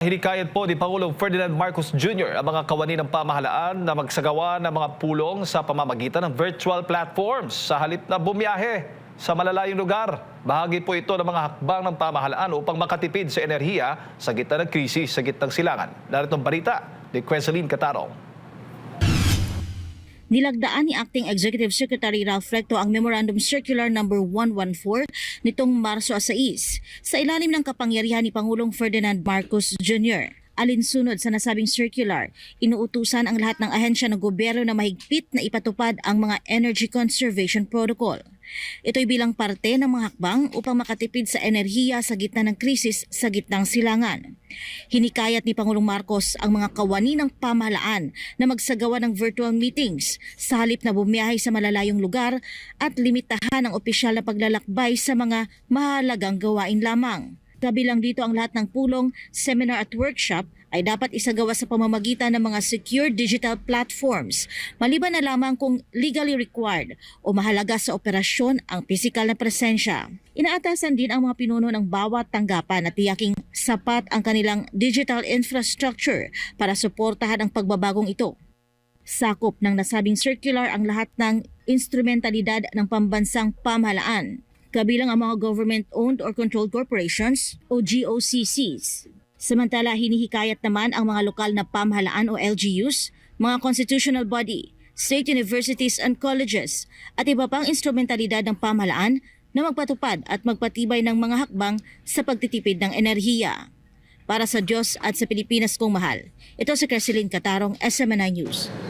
Hinikayat po ni Pangulong Ferdinand Marcos Jr. ang mga kawani ng pamahalaan na magsagawa ng mga pulong sa pamamagitan ng virtual platforms sa halip na bumiyahe sa malalayong lugar. Bahagi po ito ng mga hakbang ng pamahalaan upang makatipid sa enerhiya sa gitna ng krisis sa gitnang silangan. Narito ang balita ni Queseline Catarong. Nilagdaan ni Acting Executive Secretary Ralph Recto ang Memorandum Circular No. 114 nitong Marso 6 sa ilalim ng kapangyarihan ni Pangulong Ferdinand Marcos Jr. Alinsunod sa nasabing circular, inuutusan ang lahat ng ahensya ng gobyerno na mahigpit na ipatupad ang mga Energy Conservation Protocol. Ito'y bilang parte ng mga hakbang upang makatipid sa enerhiya sa gitna ng krisis sa gitnang silangan. Hinikayat ni Pangulong Marcos ang mga kawani ng pamahalaan na magsagawa ng virtual meetings sa halip na bumiyahe sa malalayong lugar at limitahan ang opisyal na paglalakbay sa mga mahalagang gawain lamang. Kabilang dito ang lahat ng pulong, seminar at workshop ay dapat isagawa sa pamamagitan ng mga secure digital platforms, maliban na lamang kung legally required o mahalaga sa operasyon ang pisikal na presensya. Inaatasan din ang mga pinuno ng bawat tanggapan na tiyaking sapat ang kanilang digital infrastructure para suportahan ang pagbabagong ito. Sakop ng nasabing circular ang lahat ng instrumentalidad ng pambansang pamahalaan, kabilang ang mga government-owned or controlled corporations o GOCCs. Samantala, hinihikayat naman ang mga lokal na pamahalaan o LGUs, mga constitutional body, state universities and colleges at iba pang instrumentalidad ng pamahalaan na magpatupad at magpatibay ng mga hakbang sa pagtitipid ng enerhiya. Para sa Diyos at sa Pilipinas kong mahal, ito si Queseline Catarong, SMNI News.